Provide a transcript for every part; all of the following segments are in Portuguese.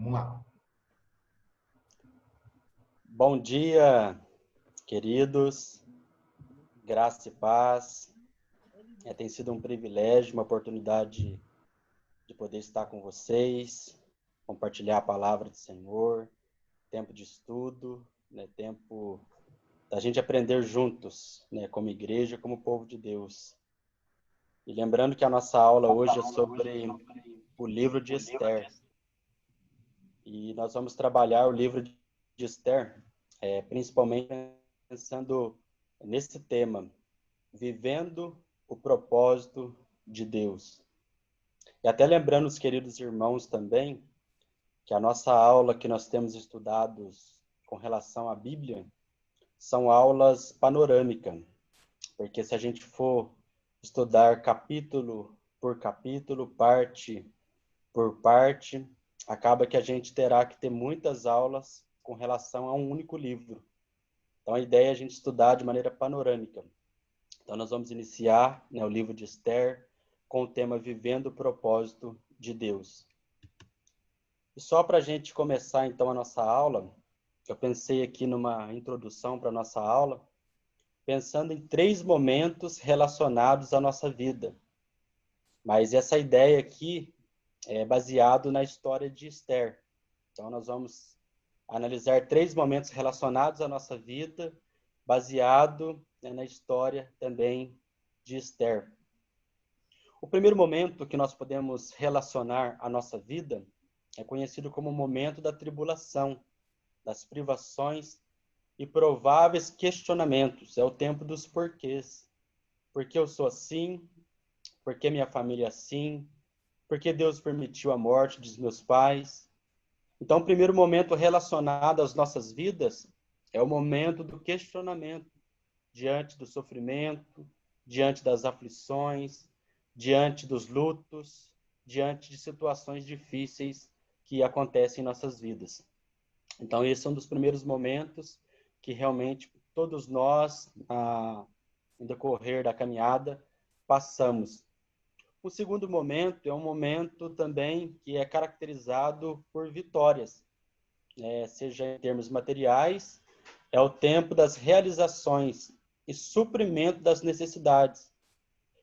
Vamos lá. Bom dia, queridos, graça e paz. Tem sido um privilégio, uma oportunidade de poder estar com vocês, compartilhar a palavra do Senhor, tempo de estudo, tempo da gente aprender juntos, como igreja, como povo de Deus. E lembrando que a nossa aula hoje é sobre o livro de Esther. E nós vamos trabalhar o livro de Esther, principalmente pensando nesse tema, vivendo o propósito de Deus. E até lembrando os queridos irmãos também, que a nossa aula que nós temos estudado com relação à Bíblia, são aulas panorâmicas, porque se a gente for estudar capítulo por capítulo, parte por parte, acaba que a gente terá que ter muitas aulas com relação a um único livro. Então, a ideia é a gente estudar de maneira panorâmica. Então, nós vamos iniciar o livro de Esther com o tema Vivendo o Propósito de Deus. E só para a gente começar, então, a nossa aula, eu pensei aqui numa introdução para a nossa aula, pensando em 3 momentos relacionados à nossa vida. Mas essa ideia aqui é baseado na história de Esther. Então, nós vamos analisar 3 momentos relacionados à nossa vida, baseado na história também de Esther. O primeiro momento que nós podemos relacionar à nossa vida é conhecido como o momento da tribulação, das privações e prováveis questionamentos. É o tempo dos porquês. Por que eu sou assim? Por que minha família é assim? Por que Deus permitiu a morte dos meus pais? Então, o primeiro momento relacionado às nossas vidas é o momento do questionamento, diante do sofrimento, diante das aflições, diante dos lutos, diante de situações difíceis que acontecem em nossas vidas. Então, esse é um dos primeiros momentos que realmente todos nós, no decorrer da caminhada, passamos. O segundo momento é um momento também que é caracterizado por vitórias, seja em termos materiais, é o tempo das realizações e suprimento das necessidades.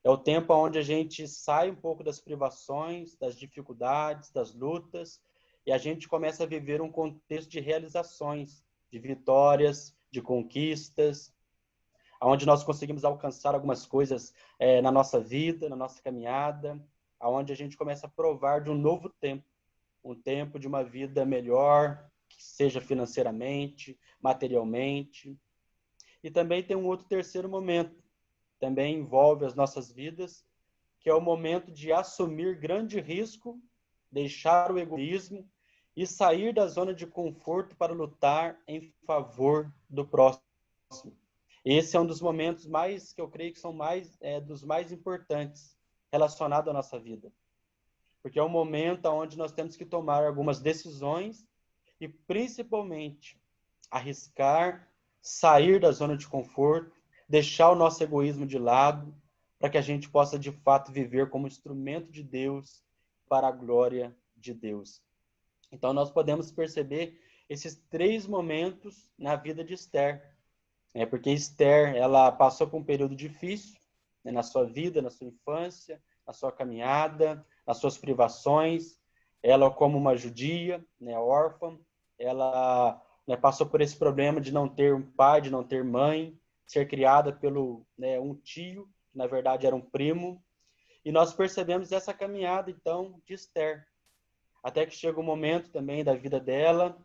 É o tempo onde a gente sai um pouco das privações, das dificuldades, das lutas, e a gente começa a viver um contexto de realizações, de vitórias, de conquistas, onde nós conseguimos alcançar algumas coisas na nossa vida, na nossa caminhada, onde a gente começa a provar de um novo tempo, um tempo de uma vida melhor, que seja financeiramente, materialmente. E também tem um outro terceiro momento, também envolve as nossas vidas, que é o momento de assumir grande risco, deixar o egoísmo e sair da zona de conforto para lutar em favor do próximo. Esse é um dos momentos mais, que eu creio que são dos mais importantes relacionados à nossa vida. Porque é um momento onde nós temos que tomar algumas decisões e, principalmente, arriscar, sair da zona de conforto, deixar o nosso egoísmo de lado, para que a gente possa, de fato, viver como instrumento de Deus para a glória de Deus. Então, nós podemos perceber esses 3 momentos na vida de Esther. Porque Esther, ela passou por um período difícil, na sua vida, na sua infância, na sua caminhada, nas suas privações. Ela, como uma judia, órfã, ela passou por esse problema de não ter um pai, de não ter mãe, ser criada pelo um tio, que na verdade era um primo. E nós percebemos essa caminhada, então, de Esther. Até que chega um momento também da vida dela,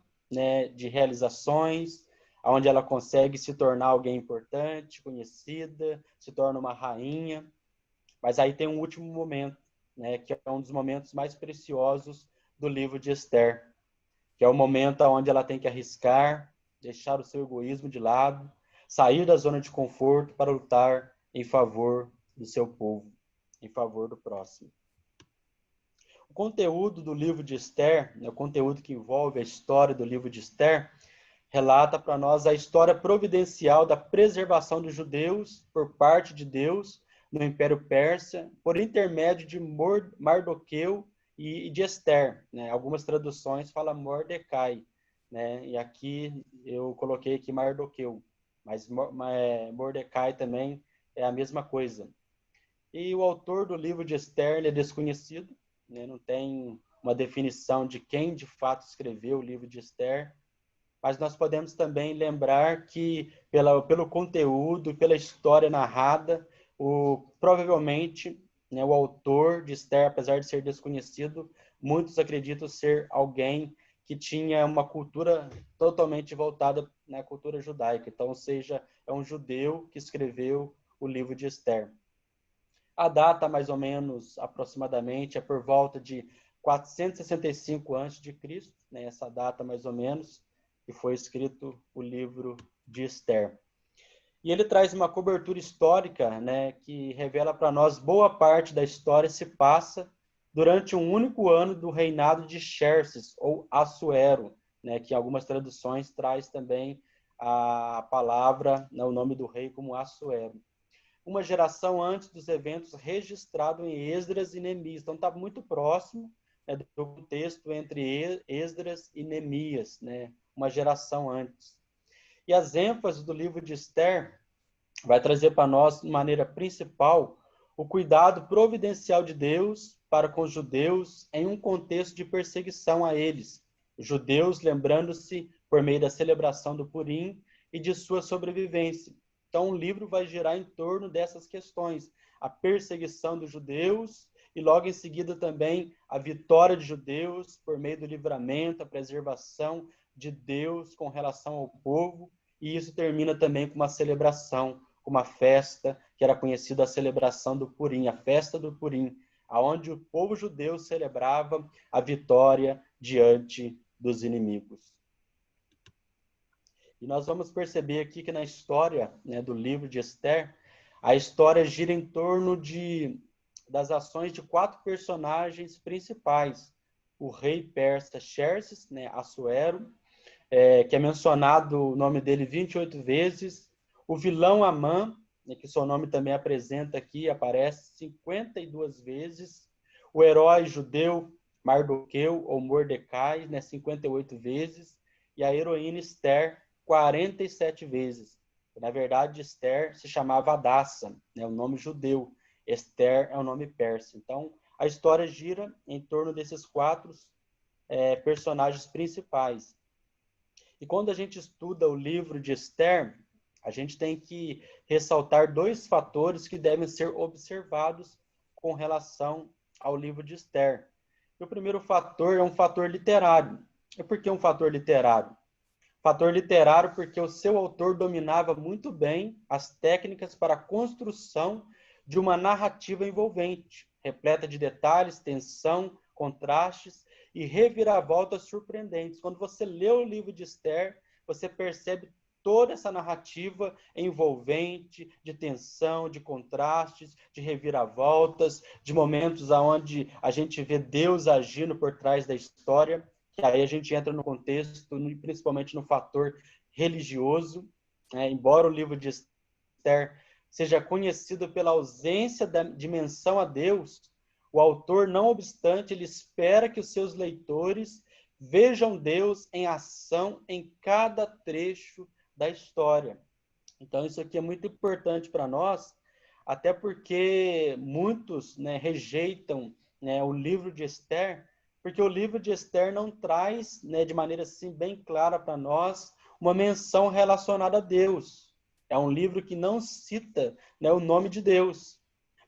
de realizações, onde ela consegue se tornar alguém importante, conhecida, se torna uma rainha. Mas aí tem um último momento, que é um dos momentos mais preciosos do livro de Esther, que é o momento onde ela tem que arriscar, deixar o seu egoísmo de lado, sair da zona de conforto para lutar em favor do seu povo, em favor do próximo. O conteúdo do livro de Esther, o conteúdo que envolve a história do livro de Esther, relata para nós a história providencial da preservação dos judeus por parte de Deus no Império Persa, por intermédio de Mardoqueu e de Esther, né? Algumas traduções falam Mordecai, né? E aqui eu coloquei aqui Mardoqueu, mas Mordecai também é a mesma coisa. E o autor do livro de Esther ele é desconhecido, né? Não tem uma definição de quem de fato escreveu o livro de Esther, mas nós podemos também lembrar que, pelo conteúdo, pela história narrada, provavelmente, né, o autor de Esther, apesar de ser desconhecido, muitos acreditam ser alguém que tinha uma cultura totalmente voltada na cultura judaica. Então, ou seja, é um judeu que escreveu o livro de Esther. A data, mais ou menos, aproximadamente, é por volta de 465 a.C., né, essa data mais ou menos, que foi escrito o livro de Esther. E ele traz uma cobertura histórica, né, que revela para nós boa parte da história se passa durante um único ano do reinado de Xerxes, ou Assuero, né, que em algumas traduções traz também a palavra, né, o nome do rei como Assuero. Uma geração antes dos eventos registrados em Esdras e Neemias. Então está muito próximo, né, do contexto entre Esdras e Neemias, né, uma geração antes. E as ênfases do livro de Esther vai trazer para nós, de maneira principal, o cuidado providencial de Deus para com os judeus em um contexto de perseguição a eles. Os judeus lembrando-se por meio da celebração do Purim e de sua sobrevivência. Então, o livro vai girar em torno dessas questões, a perseguição dos judeus e logo em seguida também a vitória de judeus por meio do livramento, a preservação de Deus com relação ao povo, e isso termina também com uma celebração, com uma festa que era conhecida a celebração do Purim, a festa do Purim, aonde o povo judeu celebrava a vitória diante dos inimigos. E nós vamos perceber aqui que na história, né, do livro de Esther, a história gira em torno das ações de 4 personagens principais. O rei persa Xerxes, né, Assuero, que é mencionado o nome dele 28 vezes. O vilão Amã, né, que seu nome também apresenta aqui, aparece 52 vezes. O herói judeu Mardoqueu, ou Mordecai, né, 58 vezes. E a heroína Esther, 47 vezes. Na verdade, Esther se chamava Hadassa, né, o nome judeu. Esther é o nome persa. Então, a história gira em torno desses 4 personagens principais. E quando a gente estuda o livro de Esther, a gente tem que ressaltar 2 fatores que devem ser observados com relação ao livro de Esther. E o primeiro fator é um fator literário. E por que um fator literário? Fator literário porque o seu autor dominava muito bem as técnicas para a construção de uma narrativa envolvente, repleta de detalhes, tensão, contrastes e reviravoltas surpreendentes. Quando você lê o livro de Esther, você percebe toda essa narrativa envolvente, de tensão, de contrastes, de reviravoltas, de momentos onde a gente vê Deus agindo por trás da história, que aí a gente entra no contexto, principalmente no fator religioso, né? Embora o livro de Esther seja conhecido pela ausência da dimensão a Deus, o autor, não obstante, ele espera que os seus leitores vejam Deus em ação em cada trecho da história. Então, isso aqui é muito importante para nós, até porque muitos, né, rejeitam, né, o livro de Esther, porque o livro de Esther não traz, né, de maneira assim bem clara para nós uma menção relacionada a Deus. É um livro que não cita, né, o nome de Deus.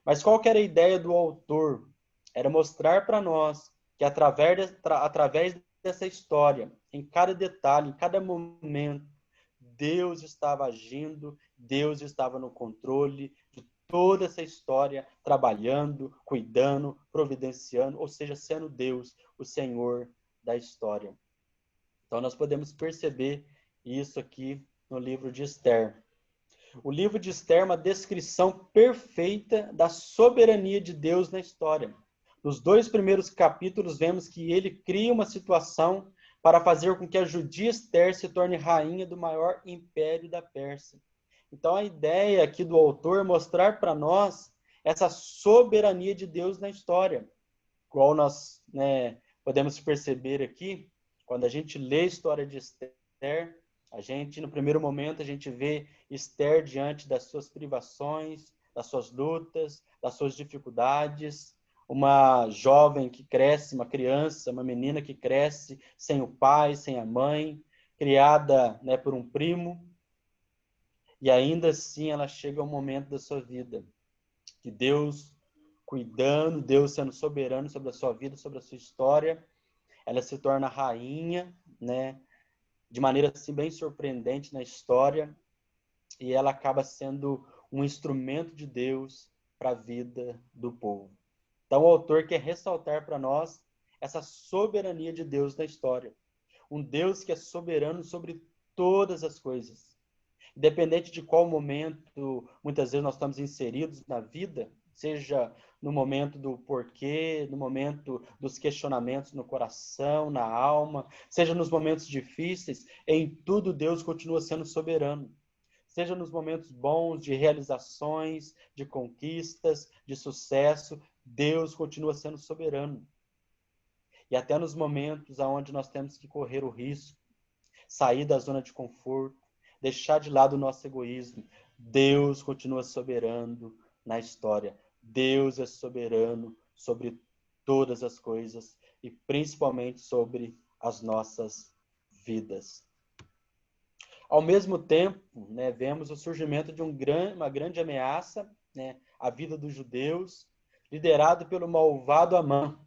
Mas qual que era a ideia do autor? Era mostrar para nós que através dessa história, em cada detalhe, em cada momento, Deus estava agindo, Deus estava no controle de toda essa história, trabalhando, cuidando, providenciando, ou seja, sendo Deus o Senhor da história. Então nós podemos perceber isso aqui no livro de Esther. O livro de Esther é uma descrição perfeita da soberania de Deus na história. Nos 2 primeiros capítulos, vemos que ele cria uma situação para fazer com que a judia Esther se torne rainha do maior império da Pérsia. Então, a ideia aqui do autor é mostrar para nós essa soberania de Deus na história. igual nós, né, podemos perceber aqui, quando a gente lê a história de Esther, a gente, no primeiro momento, a gente vê Esther diante das suas privações, das suas lutas, das suas dificuldades, uma jovem que cresce, uma criança, uma menina que cresce sem o pai, sem a mãe, criada, né, por um primo, e ainda assim ela chega ao momento da sua vida, que Deus cuidando, Deus sendo soberano sobre a sua vida, sobre a sua história, ela se torna rainha, né, de maneira assim bem surpreendente na história, e ela acaba sendo um instrumento de Deus para a vida do povo. Então o autor quer ressaltar para nós essa soberania de Deus na história. Um Deus que é soberano sobre todas as coisas. Independente de qual momento, muitas vezes nós estamos inseridos na vida, seja no momento do porquê, no momento dos questionamentos no coração, na alma, seja nos momentos difíceis, em tudo Deus continua sendo soberano. Seja nos momentos bons, de realizações, de conquistas, de sucesso, Deus continua sendo soberano. E até nos momentos onde nós temos que correr o risco, sair da zona de conforto, deixar de lado o nosso egoísmo, Deus continua soberano na história. Deus é soberano sobre todas as coisas e principalmente sobre as nossas vidas. Ao mesmo tempo, né, vemos o surgimento de uma grande ameaça, né, à vida dos judeus, liderado pelo malvado Amã,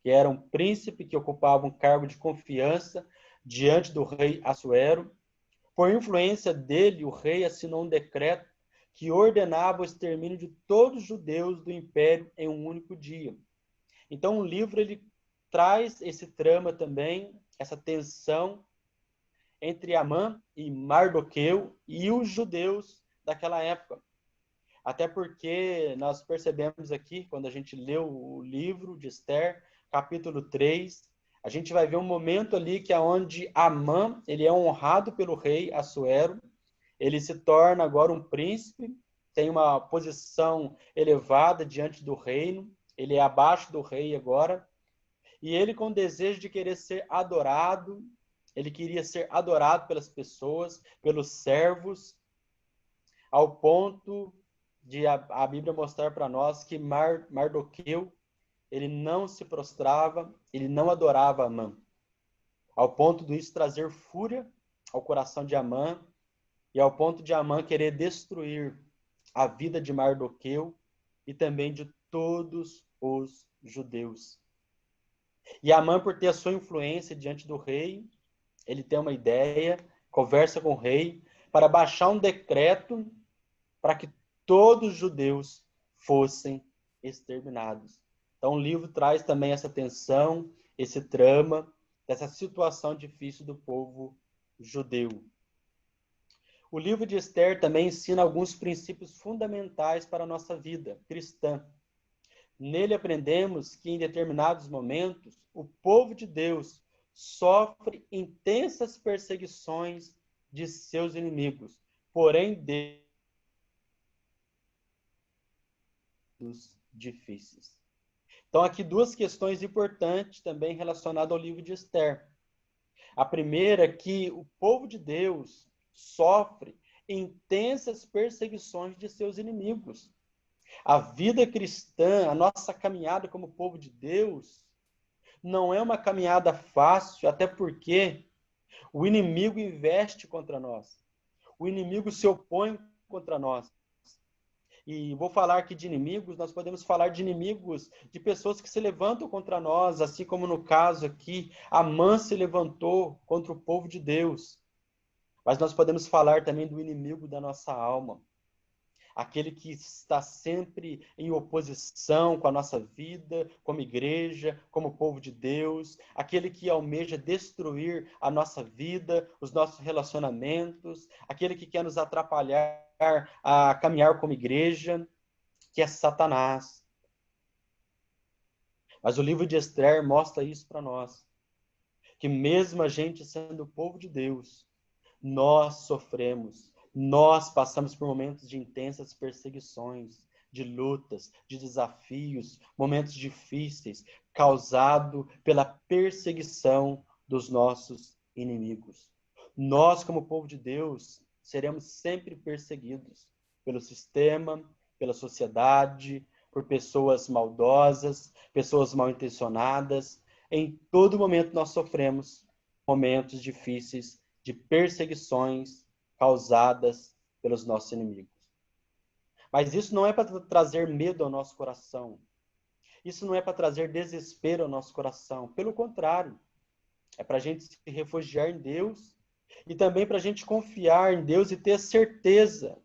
que era um príncipe que ocupava um cargo de confiança diante do rei Assuero. Por influência dele, o rei assinou um decreto que ordenava o extermínio de todos os judeus do império em um único dia. Então, o livro ele traz esse trama também, essa tensão entre Amã e Mardoqueu e os judeus daquela época. Até porque nós percebemos aqui, quando a gente leu o livro de Esther, capítulo 3, a gente vai ver um momento ali que é onde Amã, ele é honrado pelo rei Assuero, ele se torna agora um príncipe, tem uma posição elevada diante do reino, ele é abaixo do rei agora, e ele com o desejo de querer ser adorado, ele queria ser adorado pelas pessoas, pelos servos, ao ponto de a Bíblia mostrar para nós que Mardoqueu, ele não se prostrava, ele não adorava Amã, ao ponto de isso trazer fúria ao coração de Amã, e ao ponto de Amã querer destruir a vida de Mardoqueu e também de todos os judeus. E Amã, por ter a sua influência diante do rei, ele tem uma ideia, conversa com o rei, para baixar um decreto para que todos os judeus fossem exterminados. Então o livro traz também essa tensão, esse trama, dessa situação difícil do povo judeu. O livro de Esther também ensina alguns princípios fundamentais para a nossa vida cristã. Nele aprendemos que em determinados momentos o povo de Deus sofre intensas perseguições de seus inimigos, porém Deus difíceis. Então aqui duas questões importantes também relacionadas ao livro de Esther. A primeira é que o povo de Deus sofre intensas perseguições de seus inimigos. A vida cristã, a nossa caminhada como povo de Deus, não é uma caminhada fácil, até porque o inimigo investe contra nós. O inimigo se opõe contra nós. E vou falar aqui de inimigos, nós podemos falar de inimigos, de pessoas que se levantam contra nós, assim como no caso aqui, Amã se levantou contra o povo de Deus. Mas nós podemos falar também do inimigo da nossa alma, aquele que está sempre em oposição com a nossa vida, como igreja, como povo de Deus, aquele que almeja destruir a nossa vida, os nossos relacionamentos, aquele que quer nos atrapalhar a caminhar como igreja, que é Satanás. Mas o livro de Esther mostra isso para nós, que mesmo a gente sendo povo de Deus, nós sofremos, nós passamos por momentos de intensas perseguições, de lutas, de desafios, momentos difíceis, causado pela perseguição dos nossos inimigos. Nós, como povo de Deus, seremos sempre perseguidos pelo sistema, pela sociedade, por pessoas maldosas, pessoas mal intencionadas. Em todo momento nós sofremos momentos difíceis de perseguições causadas pelos nossos inimigos. Mas isso não é para trazer medo ao nosso coração. Isso não é para trazer desespero ao nosso coração. Pelo contrário, é para a gente se refugiar em Deus e também para a gente confiar em Deus e ter certeza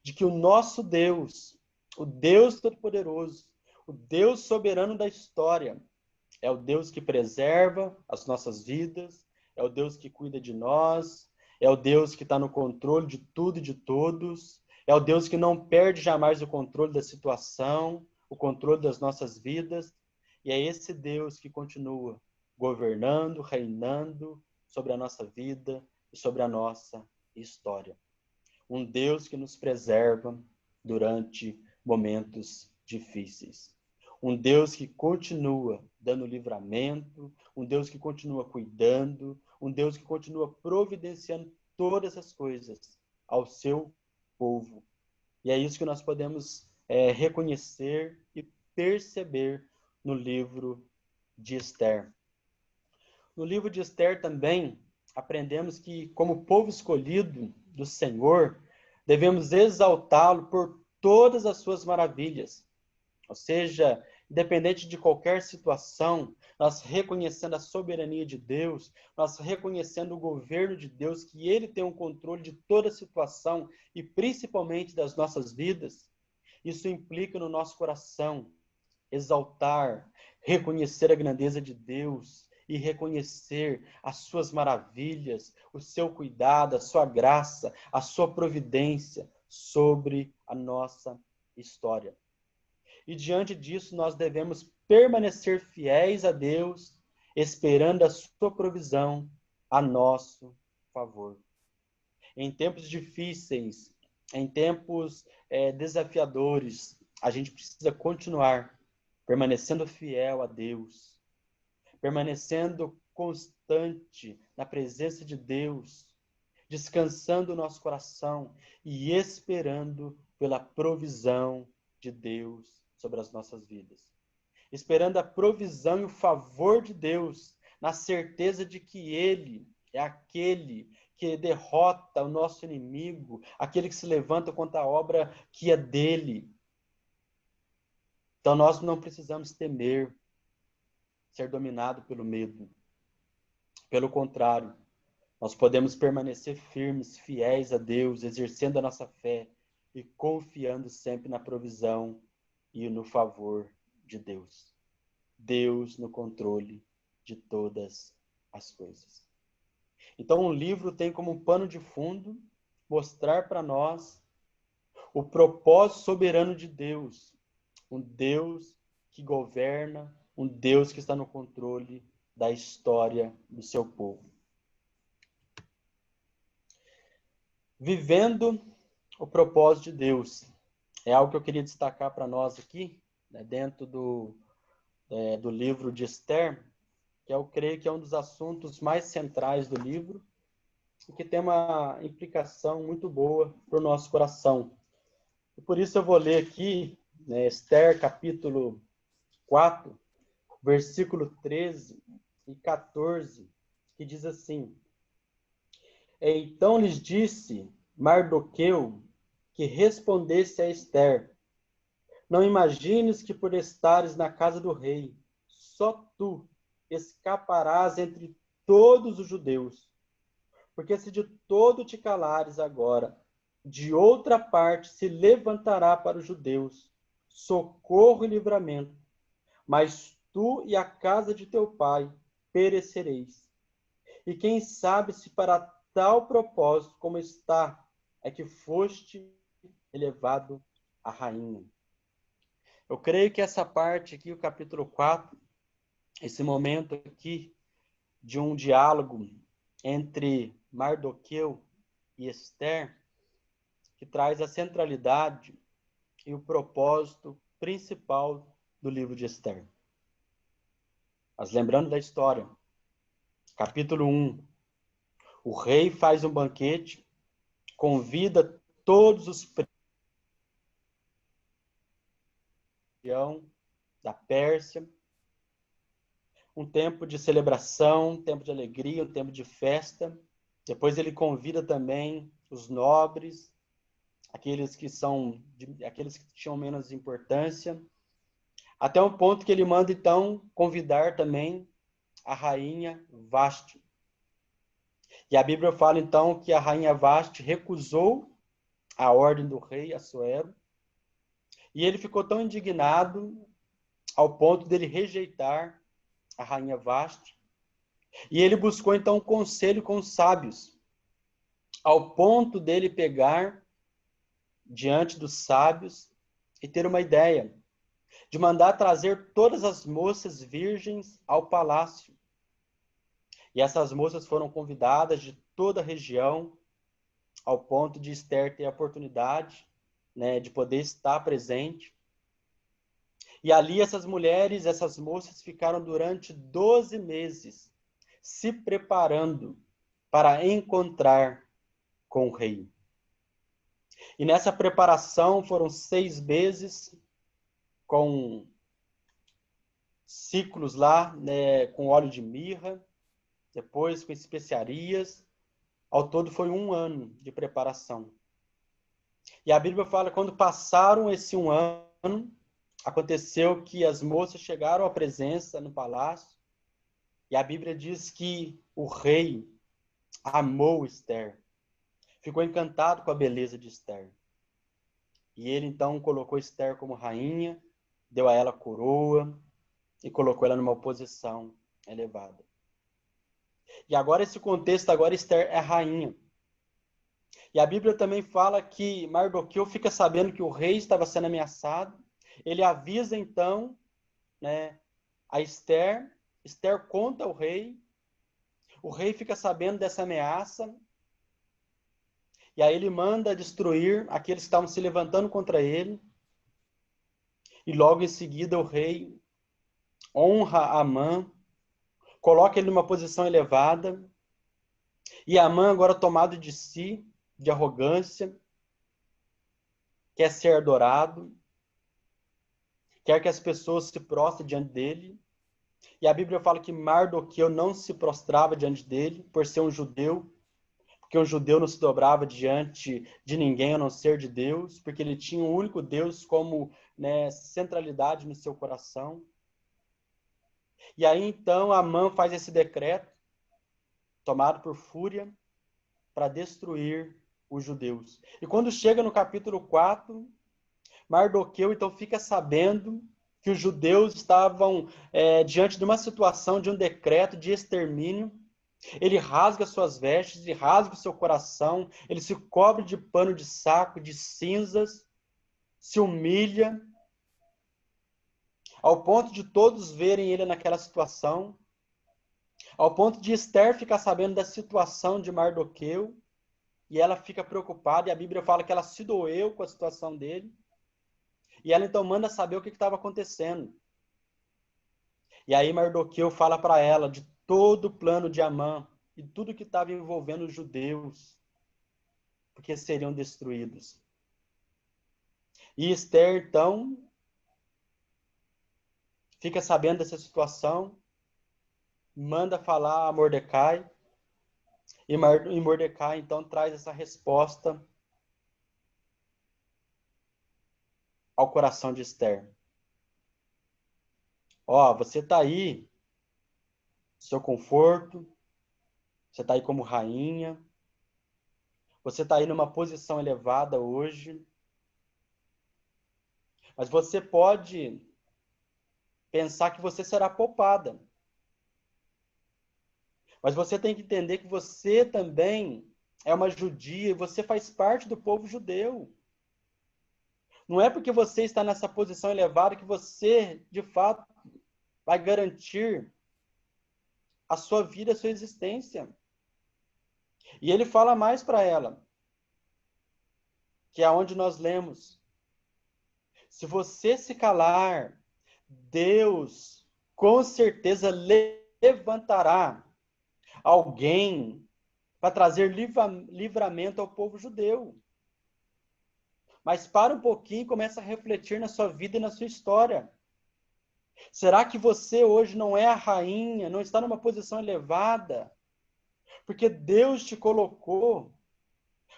de que o nosso Deus, o Deus Todo-Poderoso, o Deus soberano da história, é o Deus que preserva as nossas vidas, é o Deus que cuida de nós, é o Deus que está no controle de tudo e de todos, é o Deus que não perde jamais o controle da situação, o controle das nossas vidas, e é esse Deus que continua governando, reinando sobre a nossa vida e sobre a nossa história. Um Deus que nos preserva durante momentos difíceis. Um Deus que continua dando livramento, um Deus que continua cuidando, um Deus que continua providenciando todas as coisas ao seu povo. E é isso que nós podemos reconhecer e perceber no livro de Esther. No livro de Esther também aprendemos que, como povo escolhido do Senhor, devemos exaltá-lo por todas as suas maravilhas. Ou seja, independente de qualquer situação, nós reconhecendo a soberania de Deus, nós reconhecendo o governo de Deus, que Ele tem um controle de toda a situação e principalmente das nossas vidas, isso implica no nosso coração exaltar, reconhecer a grandeza de Deus e reconhecer as suas maravilhas, o seu cuidado, a sua graça, a sua providência sobre a nossa história. E diante disso, nós devemos permanecer fiéis a Deus, esperando a sua provisão a nosso favor. Em tempos difíceis, em tempos desafiadores, a gente precisa continuar permanecendo fiel a Deus, permanecendo constante na presença de Deus, descansando o nosso coração e esperando pela provisão de Deus sobre as nossas vidas. Esperando a provisão e o favor de Deus, na certeza de que Ele é aquele que derrota o nosso inimigo, aquele que se levanta contra a obra que é dele. Então nós não precisamos temer ser dominado pelo medo. Pelo contrário, nós podemos permanecer firmes, fiéis a Deus, exercendo a nossa fé e confiando sempre na provisão e no favor de Deus. Deus no controle de todas as coisas. Então, o livro tem como pano de fundo mostrar para nós o propósito soberano de Deus, um Deus que governa, um Deus que está no controle da história do seu povo. Vivendo o propósito de Deus é algo que eu queria destacar para nós aqui, né, dentro do livro de Esther, que eu creio que é um dos assuntos mais centrais do livro e que tem uma implicação muito boa para o nosso coração. E por isso eu vou ler aqui, né, Esther, capítulo 4, versículo 13 e 14, que diz assim: Então lhes disse Mardoqueu que respondesse a Esther: Não imagines que por estares na casa do rei, só tu escaparás entre todos os judeus. Porque se de todo te calares agora, de outra parte se levantará para os judeus socorro e livramento, mas tu e a casa de teu pai perecereis. E quem sabe se para tal propósito como está, é que foste elevado a rainha. Eu creio que essa parte aqui, o capítulo 4, esse momento aqui de um diálogo entre Mardoqueu e Esther, que traz a centralidade e o propósito principal do livro de Esther. Mas lembrando da história, capítulo 1, o rei faz um banquete, convida todos os príncipes da Pérsia, um tempo de celebração, um tempo de alegria, um tempo de festa. Depois ele convida também os nobres, aqueles que tinham menos importância, até um ponto que ele manda então convidar também a rainha Vasti. E a Bíblia fala então que a rainha Vasti recusou a ordem do rei Assuero, e ele ficou tão indignado ao ponto dele rejeitar a rainha Vasti, e ele buscou então um conselho com os sábios, ao ponto dele pegar diante dos sábios e ter uma ideia de mandar trazer todas as moças virgens ao palácio. E essas moças foram convidadas de toda a região, ao ponto de Esther ter a oportunidade, né, de poder estar presente. E ali essas mulheres, essas moças ficaram durante 12 meses se preparando para encontrar com o rei. E nessa preparação foram 6 meses com ciclos lá, né, com óleo de mirra, depois com especiarias. Ao todo foi 1 ano de preparação. E a Bíblia fala que quando passaram esse 1 ano, aconteceu que as moças chegaram à presença no palácio, e a Bíblia diz que o rei amou Esther, ficou encantado com a beleza de Esther. E ele então colocou Esther como rainha, deu a ela coroa e colocou ela numa posição elevada. E agora esse contexto, agora Esther é rainha. E a Bíblia também fala que Mardoqueu fica sabendo que o rei estava sendo ameaçado. Ele avisa então, né, a Esther. Esther conta ao rei. O rei fica sabendo dessa ameaça. E aí ele manda destruir aqueles que estavam se levantando contra ele. E logo em seguida o rei honra Amã, coloca ele numa posição elevada. E Amã, agora tomado de si, de arrogância, quer ser adorado, quer que as pessoas se prostrem diante dele. E a Bíblia fala que Mardoqueu não se prostrava diante dele, por ser um judeu, porque um judeu não se dobrava diante de ninguém a não ser de Deus, porque ele tinha um único Deus como, né, centralidade no seu coração. E aí então Amã faz esse decreto, tomado por fúria, para destruir os judeus. E quando chega no capítulo 4, Mardoqueu então fica sabendo que os judeus estavam diante de uma situação, de um decreto de extermínio. Ele rasga suas vestes, ele rasga o seu coração, ele se cobre de pano de saco, de cinzas, se humilha, ao ponto de todos verem ele naquela situação, ao ponto de Esther ficar sabendo da situação de Mardoqueu, e ela fica preocupada, e a Bíblia fala que ela se doeu com a situação dele, e ela então manda saber o que estava acontecendo. E aí Mardoqueu fala para ela de todo o plano de Amã, e tudo que estava envolvendo os judeus, porque seriam destruídos. E Esther, então, fica sabendo dessa situação, manda falar a Mordecai, e Mordecai, então, traz essa resposta ao coração de Esther. Ó, você está aí, seu conforto, você está aí como rainha, você está aí numa posição elevada hoje, mas você pode pensar que você será poupada. Mas você tem que entender que você também é uma judia e você faz parte do povo judeu. Não é porque você está nessa posição elevada que você, de fato, vai garantir a sua vida, a sua existência. E ele fala mais para ela, que é onde nós lemos. Se você se calar, Deus com certeza levantará alguém para trazer livramento ao povo judeu. Mas para um pouquinho e começa a refletir na sua vida e na sua história. Será que você hoje não é a rainha, não está numa posição elevada? Porque Deus te colocou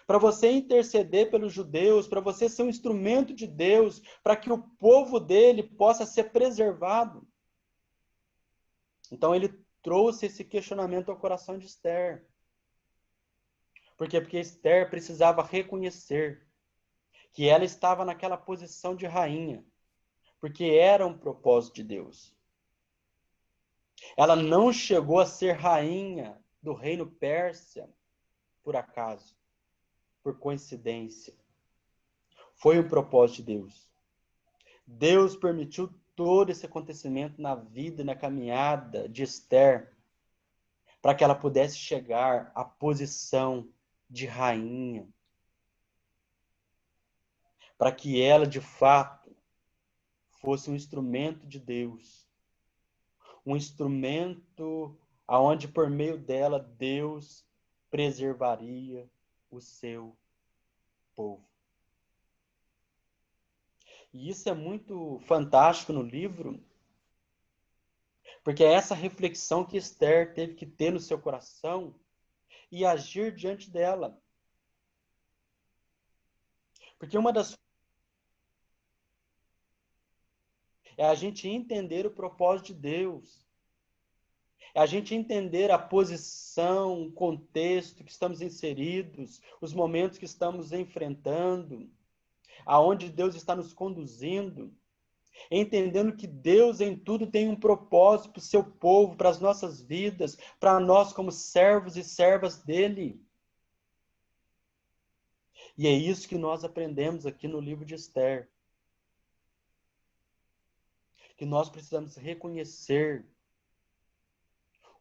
para você interceder pelos judeus, para você ser um instrumento de Deus, para que o povo dele possa ser preservado. Então ele trouxe esse questionamento ao coração de Esther. Por quê? Porque Esther precisava reconhecer que ela estava naquela posição de rainha, porque era um propósito de Deus. Ela não chegou a ser rainha do reino Pérsia por acaso, por coincidência. Foi um propósito de Deus. Deus permitiu todo esse acontecimento na vida e na caminhada de Esther, para que ela pudesse chegar à posição de rainha. Para que ela, de fato, fosse um instrumento de Deus. Um instrumento aonde, por meio dela, Deus preservaria o seu povo. E isso é muito fantástico no livro, porque é essa reflexão que Esther teve que ter no seu coração e agir diante dela. Porque uma das é a gente entender o propósito de Deus. É a gente entender a posição, o contexto que estamos inseridos, os momentos que estamos enfrentando, aonde Deus está nos conduzindo, entendendo que Deus em tudo tem um propósito para o seu povo, para as nossas vidas, para nós como servos e servas dele. E é isso que nós aprendemos aqui no livro de Esther. Que nós precisamos reconhecer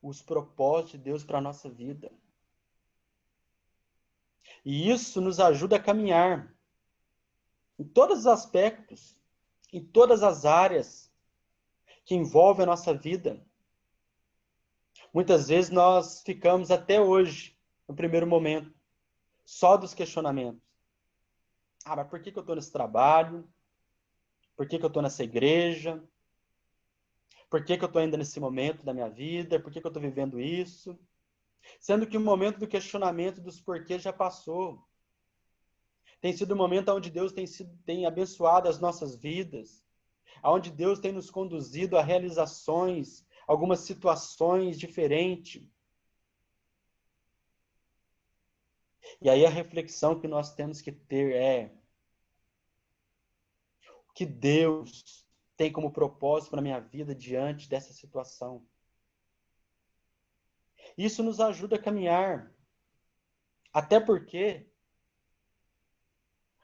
os propósitos de Deus para a nossa vida. E isso nos ajuda a caminhar em todos os aspectos, em todas as áreas que envolvem a nossa vida. Muitas vezes nós ficamos até hoje, no primeiro momento, só dos questionamentos. Ah, mas por que eu estou nesse trabalho? Por que eu estou nessa igreja? Por que eu estou ainda nesse momento da minha vida? Por que eu estou vivendo isso? Sendo que o momento do questionamento dos porquês já passou. Tem sido um momento onde Deus tem abençoado as nossas vidas, onde Deus tem nos conduzido a realizações, algumas situações diferentes. E aí a reflexão que nós temos que ter é: o que Deus tem como propósito para a minha vida diante dessa situação? Isso nos ajuda a caminhar. Até porque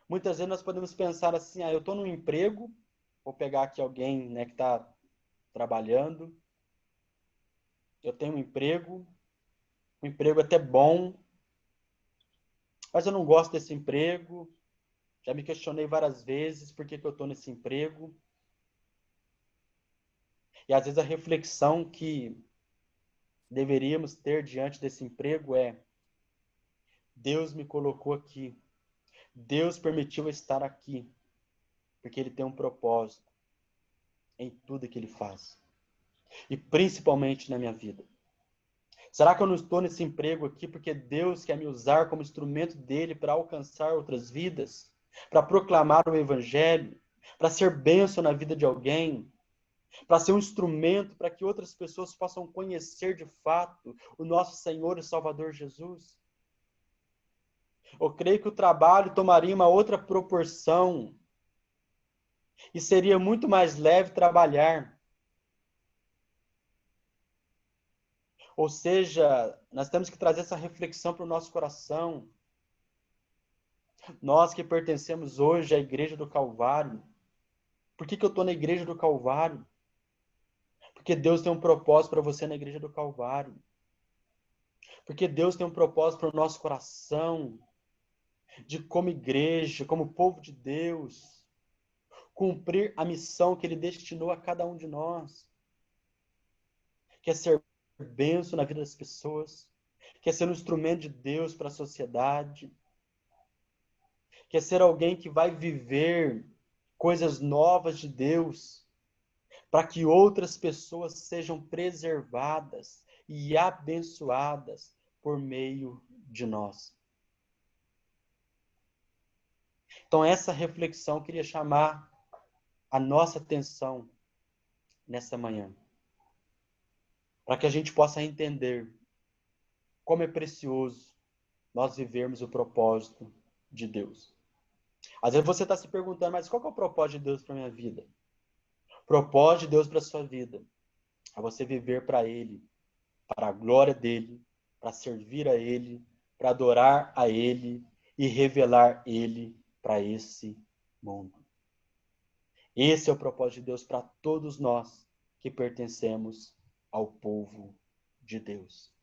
muitas vezes nós podemos pensar assim: eu estou num emprego, vou pegar aqui alguém, né, que está trabalhando, eu tenho um emprego até bom, mas eu não gosto desse emprego, já me questionei várias vezes por que eu estou nesse emprego. E às vezes a reflexão que deveríamos ter diante desse emprego é: Deus me colocou aqui, Deus permitiu eu estar aqui, porque Ele tem um propósito em tudo que Ele faz, e principalmente na minha vida. Será que eu não estou nesse emprego aqui porque Deus quer me usar como instrumento dele para alcançar outras vidas, para proclamar o Evangelho, para ser bênção na vida de alguém, para ser um instrumento para que outras pessoas possam conhecer de fato o nosso Senhor e Salvador Jesus? Eu creio que o trabalho tomaria uma outra proporção e seria muito mais leve trabalhar. Ou seja, nós temos que trazer essa reflexão para o nosso coração. Nós que pertencemos hoje à Igreja do Calvário. Por que eu estou na Igreja do Calvário? Porque Deus tem um propósito para você na Igreja do Calvário. Porque Deus tem um propósito para o nosso coração, de como igreja, como povo de Deus, cumprir a missão que Ele destinou a cada um de nós. Quer ser bênção na vida das pessoas, quer ser um instrumento de Deus para a sociedade, quer ser alguém que vai viver coisas novas de Deus, para que outras pessoas sejam preservadas e abençoadas por meio de nós. Então, essa reflexão eu queria chamar a nossa atenção nessa manhã, para que a gente possa entender como é precioso nós vivermos o propósito de Deus. Às vezes você está se perguntando, mas qual que é o propósito de Deus para a minha vida? O propósito de Deus para a sua vida é você viver para Ele, para a glória dEle, para servir a Ele, para adorar a Ele e revelar Ele para esse mundo. Esse é o propósito de Deus para todos nós que pertencemos ao povo de Deus.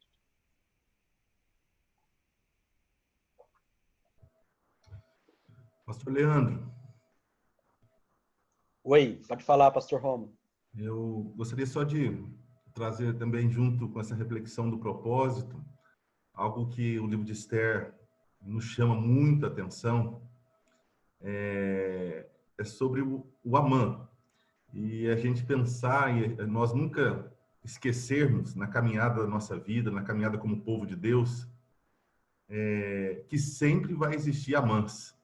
Pastor Leandro, Oi, pode falar, Pastor Romo. eu gostaria só de trazer também, junto com essa reflexão do propósito, algo que o livro de Esther nos chama muita atenção, é sobre o Amã. E a gente pensar, e nós nunca esquecermos na caminhada da nossa vida, na caminhada como povo de Deus, que sempre vai existir Amãs.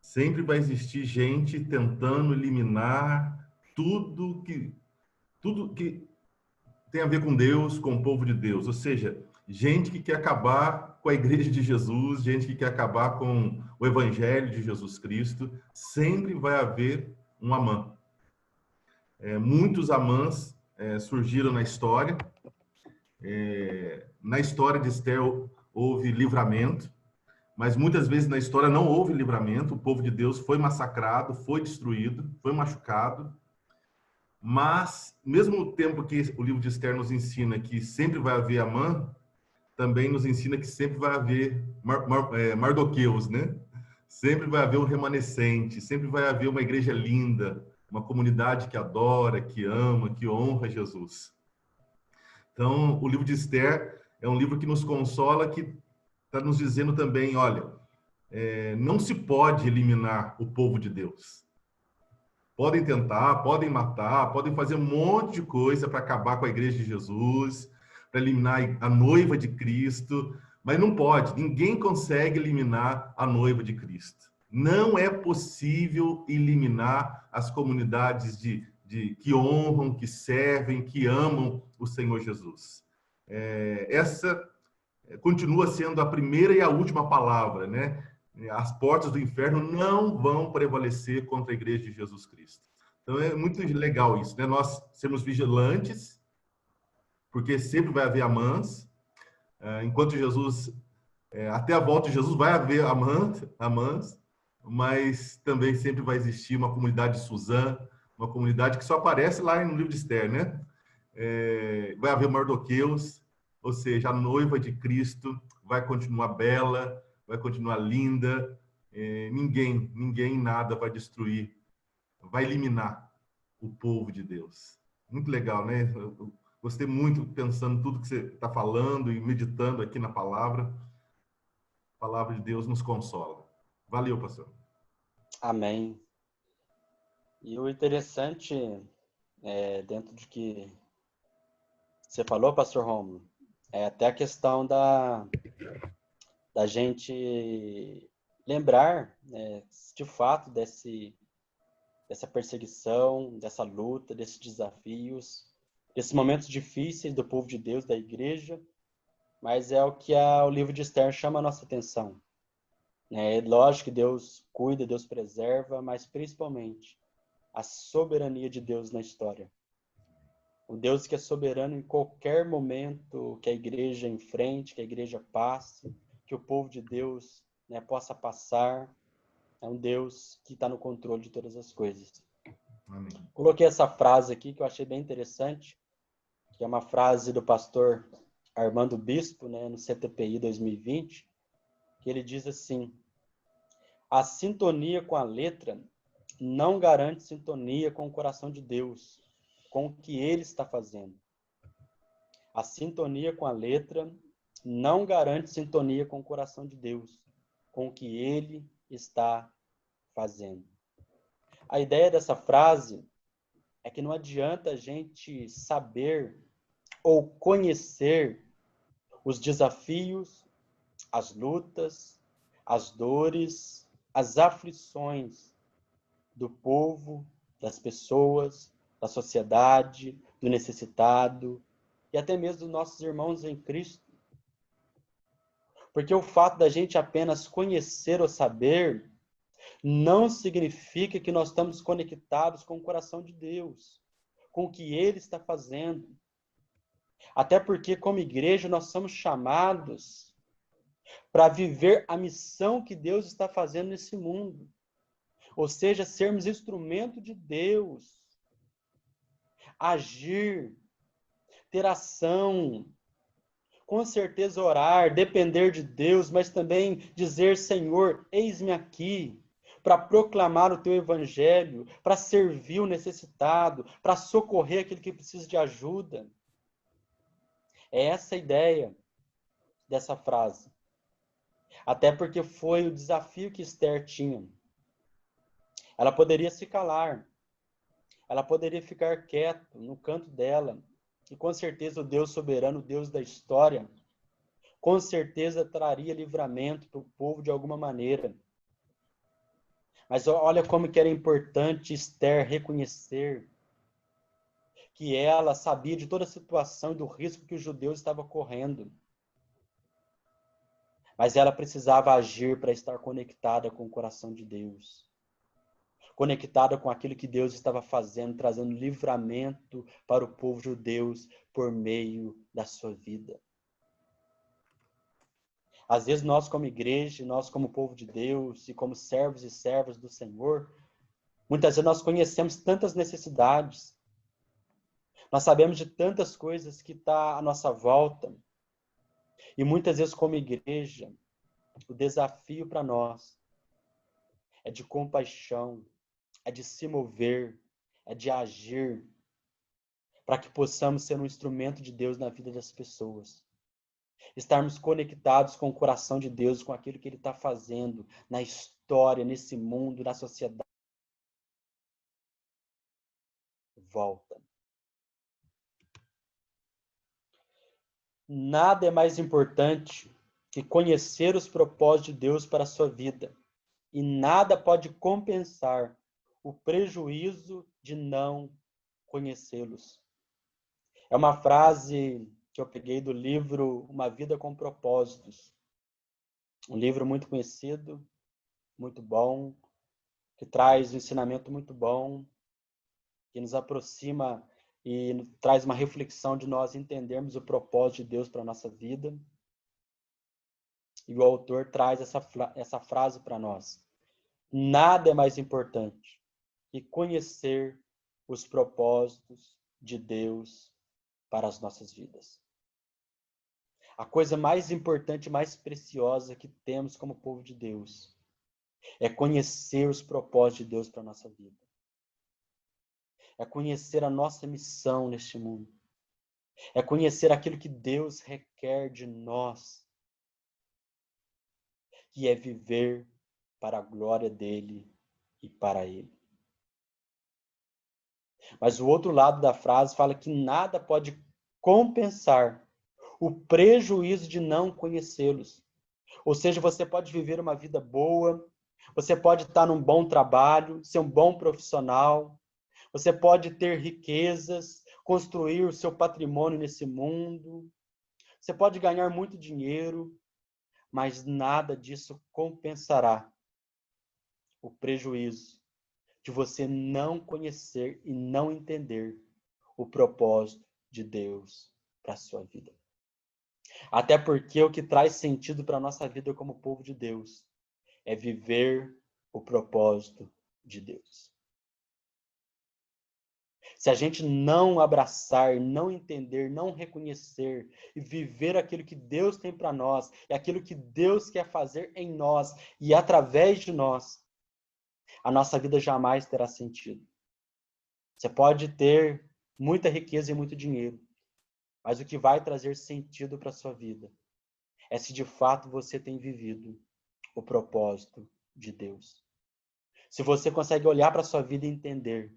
Sempre vai existir gente tentando eliminar tudo que tem a ver com Deus, com o povo de Deus. Ou seja, gente que quer acabar com a igreja de Jesus, gente que quer acabar com o evangelho de Jesus Cristo. Sempre vai haver um Amã. Muitos Amãs surgiram na história. Na história de Esther houve livramento, mas muitas vezes na história não houve livramento. O povo de Deus foi massacrado, foi destruído, foi machucado. Mas, mesmo tempo que o livro de Esther nos ensina que sempre vai haver Amã, também nos ensina que sempre vai haver Mardoqueus, né? Sempre vai haver um remanescente, sempre vai haver uma igreja linda, uma comunidade que adora, que ama, que honra Jesus. Então, o livro de Esther é um livro que nos consola, que está nos dizendo também, olha, não se pode eliminar o povo de Deus. Podem tentar, podem matar, podem fazer um monte de coisa para acabar com a igreja de Jesus, para eliminar a noiva de Cristo, mas não pode, ninguém consegue eliminar a noiva de Cristo. Não é possível eliminar as comunidades que honram, que servem, que amam o Senhor Jesus. Essa continua sendo a primeira e a última palavra, né? As portas do inferno não vão prevalecer contra a igreja de Jesus Cristo. Então é muito legal isso, né? Nós sermos vigilantes, porque sempre vai haver Amãs. Enquanto Jesus, até a volta de Jesus, vai haver Amãs, mas também sempre vai existir uma comunidade de Suzã, uma comunidade que só aparece lá no livro de Esther, né? Vai haver Mardoqueus, ou seja, a noiva de Cristo vai continuar bela, vai continuar linda. Ninguém, nada vai destruir, vai eliminar o povo de Deus. Muito legal, né? Eu gostei muito pensando tudo que você está falando e meditando aqui na palavra. A palavra de Deus nos consola. Valeu, pastor. Amém. E o interessante, dentro de que você falou, Pastor Romulo, é até a questão da gente lembrar, né, de fato, dessa perseguição, dessa luta, desses desafios, desses momentos difíceis do povo de Deus, da igreja, mas é o que o livro de Esther chama a nossa atenção. É lógico que Deus cuida, Deus preserva, mas principalmente a soberania de Deus na história. O Deus que é soberano em qualquer momento que a igreja enfrente, que a igreja passe, que o povo de Deus, né, possa passar. É um Deus que está no controle de todas as coisas. Amém. Coloquei essa frase aqui que eu achei bem interessante, que é uma frase do pastor Armando Bispo, né, no CTPI 2020, que ele diz assim: a sintonia com a letra não garante sintonia com o coração de Deus, com o que Ele está fazendo. A sintonia com a letra não garante sintonia com o coração de Deus, com o que Ele está fazendo. A ideia dessa frase é que não adianta a gente saber ou conhecer os desafios, as lutas, as dores, as aflições do povo, das pessoas, da sociedade, do necessitado e até mesmo dos nossos irmãos em Cristo. Porque o fato da gente apenas conhecer ou saber não significa que nós estamos conectados com o coração de Deus, com o que Ele está fazendo. Até porque, como igreja, nós somos chamados para viver a missão que Deus está fazendo nesse mundo. Ou seja, sermos instrumento de Deus. Agir, ter ação, com certeza orar, depender de Deus, mas também dizer, Senhor, eis-me aqui, para proclamar o teu evangelho, para servir o necessitado, para socorrer aquele que precisa de ajuda. É essa a ideia dessa frase. Até porque foi o desafio que Esther tinha. Ela poderia se calar. Ela poderia ficar quieta no canto dela. E com certeza o Deus soberano, o Deus da história, com certeza traria livramento para o povo de alguma maneira. Mas olha como que era importante Esther reconhecer que ela sabia de toda a situação e do risco que os judeus estavam correndo. Mas ela precisava agir para estar conectada com o coração de Deus. Conectada com aquilo que Deus estava fazendo, trazendo livramento para o povo judeu por meio da sua vida. Às vezes nós como igreja, nós como povo de Deus e como servos e servas do Senhor, muitas vezes nós conhecemos tantas necessidades. Nós sabemos de tantas coisas que estão à nossa volta. E muitas vezes como igreja, o desafio para nós é de compaixão, é de se mover, é de agir, para que possamos ser um instrumento de Deus na vida das pessoas. Estarmos conectados com o coração de Deus, com aquilo que Ele está fazendo na história, nesse mundo, na sociedade. Volta. Nada é mais importante que conhecer os propósitos de Deus para a sua vida. E nada pode compensar o prejuízo de não conhecê-los. É uma frase que eu peguei do livro Uma Vida com Propósitos. Um livro muito conhecido, muito bom, que traz um ensinamento muito bom, que nos aproxima e traz uma reflexão de nós entendermos o propósito de Deus para a nossa vida. E o autor traz essa frase para nós. Nada é mais importante que conhecer os propósitos de Deus para as nossas vidas. A coisa mais importante, mais preciosa que temos como povo de Deus é conhecer os propósitos de Deus para a nossa vida. É conhecer a nossa missão neste mundo. É conhecer aquilo que Deus requer de nós, que é viver para a glória dele e para ele. Mas o outro lado da frase fala que nada pode compensar o prejuízo de não conhecê-los. Ou seja, você pode viver uma vida boa, você pode estar num bom trabalho, ser um bom profissional, você pode ter riquezas, construir o seu patrimônio nesse mundo, você pode ganhar muito dinheiro, mas nada disso compensará o prejuízo de você não conhecer e não entender o propósito de Deus para a sua vida. Até porque o que traz sentido para a nossa vida como povo de Deus é viver o propósito de Deus. Se a gente não abraçar, não entender, não reconhecer e viver aquilo que Deus tem para nós, e aquilo que Deus quer fazer em nós e através de nós, a nossa vida jamais terá sentido. Você pode ter muita riqueza e muito dinheiro, mas o que vai trazer sentido para a sua vida é se de fato você tem vivido o propósito de Deus. Se você consegue olhar para a sua vida e entender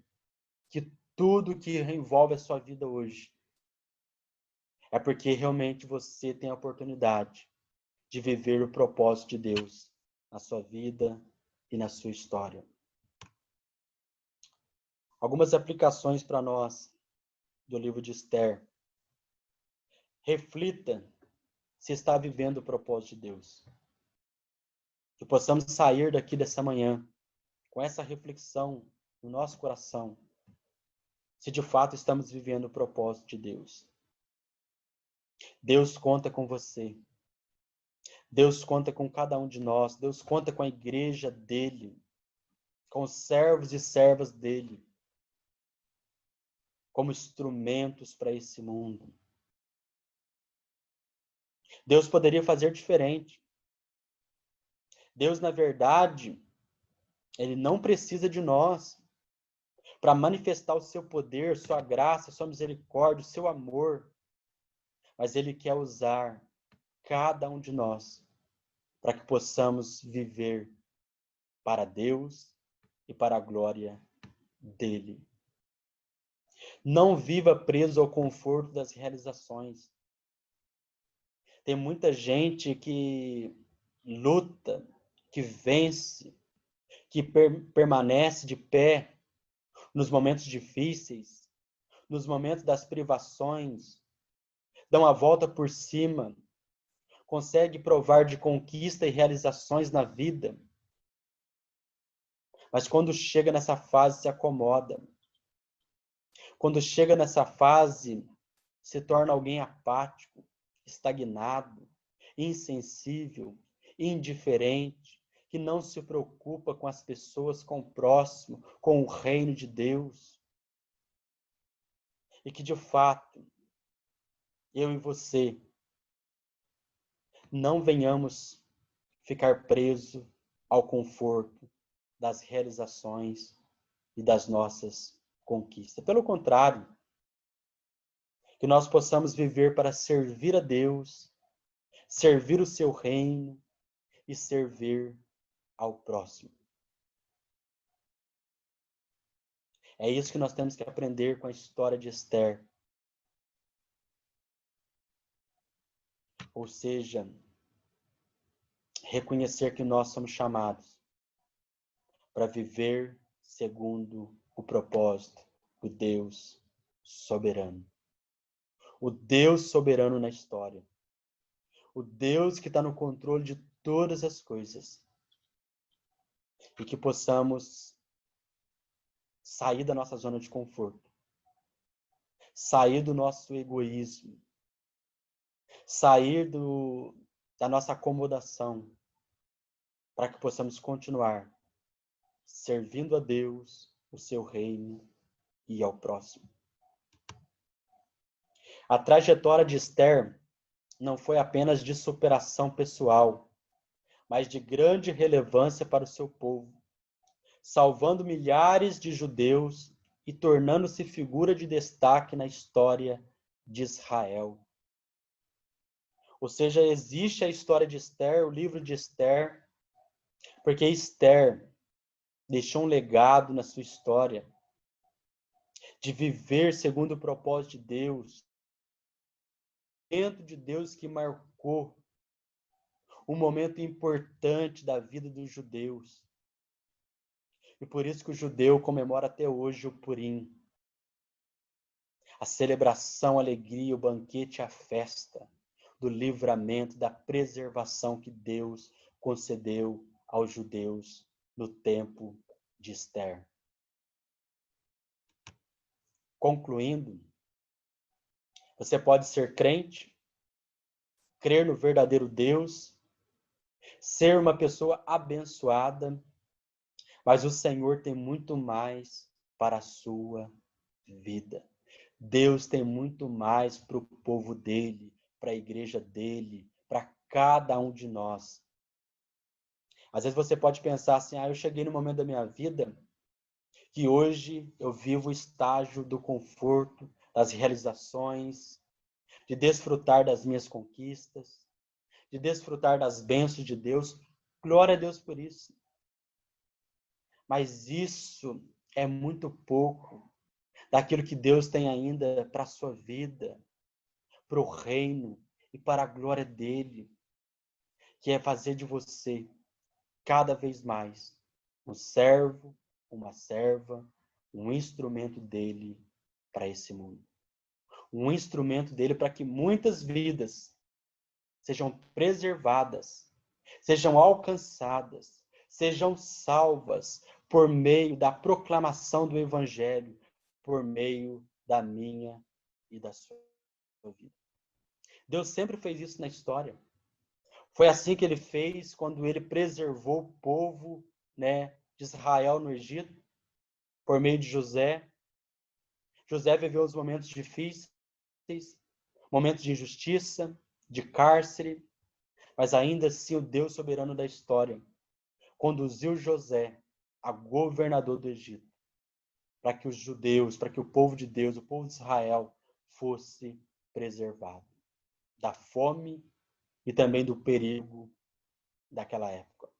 que tudo que envolve a sua vida hoje é porque realmente você tem a oportunidade de viver o propósito de Deus na sua vida e na sua história. Algumas aplicações para nós do livro de Esther. Reflita se está vivendo o propósito de Deus. Que possamos sair daqui dessa manhã com essa reflexão no nosso coração, se de fato estamos vivendo o propósito de Deus. Deus conta com você. Deus conta com cada um de nós. Deus conta com a igreja dele, com os servos e servas dele, como instrumentos para esse mundo. Deus poderia fazer diferente. Deus, na verdade, ele não precisa de nós para manifestar o seu poder, sua graça, sua misericórdia, o seu amor. Mas ele quer usar cada um de nós para que possamos viver para Deus e para a glória dele. Não viva preso ao conforto das realizações. Tem muita gente que luta, que vence, que permanece de pé nos momentos difíceis, nos momentos das privações, dão a volta por cima, consegue provar de conquista e realizações na vida, mas quando chega nessa fase se acomoda. Quando chega nessa fase, se torna alguém apático, estagnado, insensível, indiferente, que não se preocupa com as pessoas, com o próximo, com o reino de Deus. E que, de fato, eu e você não venhamos ficar presos ao conforto das realizações e das nossas conquistas. Pelo contrário, que nós possamos viver para servir a Deus, servir o seu reino e servir ao próximo. É isso que nós temos que aprender com a história de Esther. Ou seja, reconhecer que nós somos chamados para viver segundo o propósito do Deus soberano. O Deus soberano na história. O Deus que está no controle de todas as coisas. E que possamos sair da nossa zona de conforto. Sair do nosso egoísmo. Sair da nossa acomodação. Para que possamos continuar servindo a Deus, o seu reino e ao próximo. A trajetória de Esther não foi apenas de superação pessoal, mas de grande relevância para o seu povo, salvando milhares de judeus e tornando-se figura de destaque na história de Israel. Ou seja, existe a história de Esther, o livro de Esther, porque Esther deixou um legado na sua história de viver segundo o propósito de Deus, dentro de Deus que marcou um momento importante da vida dos judeus. E por isso que o judeu comemora até hoje o Purim. A celebração, a alegria, o banquete, a festa do livramento, da preservação que Deus concedeu aos judeus no tempo de Esther. Concluindo, você pode ser crente, crer no verdadeiro Deus, ser uma pessoa abençoada, mas o Senhor tem muito mais para a sua vida. Deus tem muito mais para o povo dele, para a igreja dele, para cada um de nós. Às vezes você pode pensar assim, eu cheguei no momento da minha vida que hoje eu vivo o estágio do conforto, das realizações, de desfrutar das minhas conquistas, de desfrutar das bênçãos de Deus. Glória a Deus por isso. Mas isso é muito pouco daquilo que Deus tem ainda para a sua vida, para o reino e para a glória dele, que é fazer de você cada vez mais um servo, uma serva, um instrumento dele para esse mundo. Um instrumento dele para que muitas vidas sejam preservadas, sejam alcançadas, sejam salvas por meio da proclamação do Evangelho, por meio da minha e da sua vida. Deus sempre fez isso na história. Foi assim que ele fez quando ele preservou o povo, de Israel no Egito, por meio de José. José viveu os momentos difíceis, momentos de injustiça, de cárcere, mas ainda assim o Deus soberano da história conduziu José a governador do Egito, para que os judeus, para que o povo de Deus, o povo de Israel, fosse preservado da fome e também do perigo daquela época.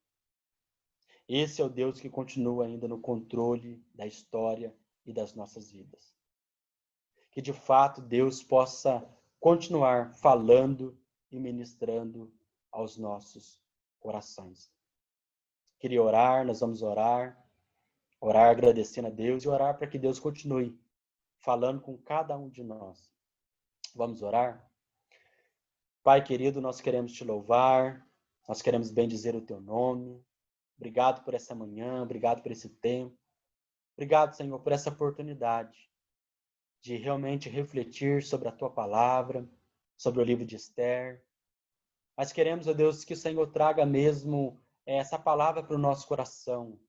Esse é o Deus que continua ainda no controle da história e das nossas vidas. Que de fato Deus possa continuar falando e ministrando aos nossos corações. Queria orar, nós vamos orar agradecendo a Deus e orar para que Deus continue falando com cada um de nós. Vamos orar? Pai querido, nós queremos te louvar, nós queremos bendizer o teu nome. Obrigado por essa manhã, obrigado por esse tempo. Obrigado, Senhor, por essa oportunidade de realmente refletir sobre a tua palavra, sobre o livro de Esther. Mas queremos, ó Deus, que o Senhor traga mesmo essa palavra para o nosso coração,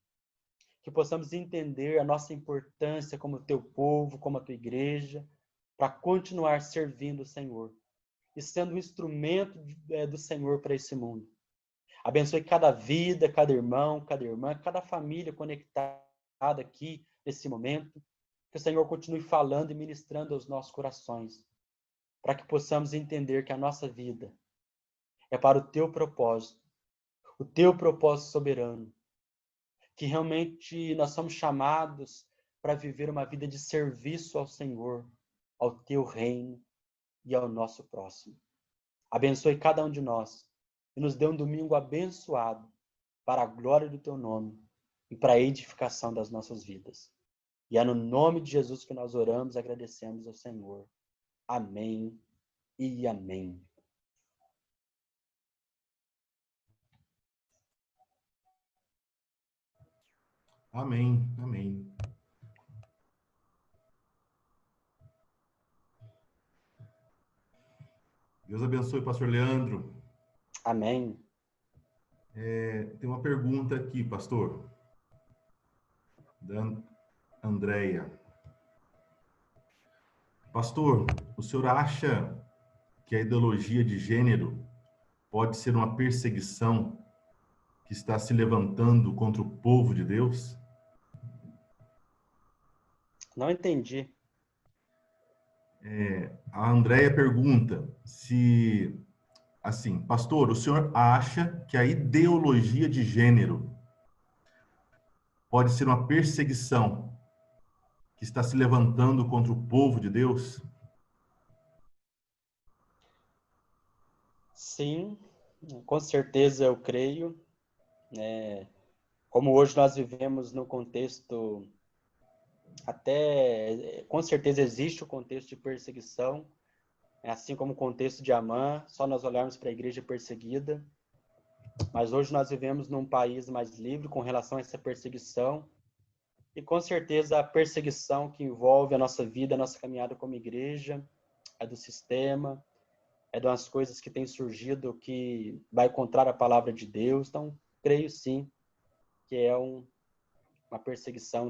que possamos entender a nossa importância como teu povo, como a tua igreja, para continuar servindo o Senhor e sendo um instrumento do Senhor para esse mundo. Abençoe cada vida, cada irmão, cada irmã, cada família conectada aqui nesse momento. Que o Senhor continue falando e ministrando aos nossos corações, para que possamos entender que a nossa vida é para o teu propósito soberano, que realmente nós somos chamados para viver uma vida de serviço ao Senhor, ao teu reino e ao nosso próximo. Abençoe cada um de nós e nos dê um domingo abençoado para a glória do teu nome e para a edificação das nossas vidas. E é no nome de Jesus que nós oramos e agradecemos ao Senhor. Amém e amém. Amém, amém. Deus abençoe, pastor Leandro. Amém. Tem uma pergunta aqui, pastor, da Andréia. Pastor, o senhor acha que a ideologia de gênero pode ser uma perseguição que está se levantando contra o povo de Deus? Não entendi. A Andréia pergunta se, assim, pastor, o senhor acha que a ideologia de gênero pode ser uma perseguição que está se levantando contra o povo de Deus? Sim, com certeza eu creio. Como hoje nós vivemos no contexto, até com certeza existe o contexto de perseguição, assim como o contexto de Amã, só nós olharmos para a igreja perseguida. Mas hoje nós vivemos num país mais livre com relação a essa perseguição. E com certeza a perseguição que envolve a nossa vida, a nossa caminhada como igreja, é do sistema, é das coisas que têm surgido que vai contrário à palavra de Deus. Então, creio sim que é uma perseguição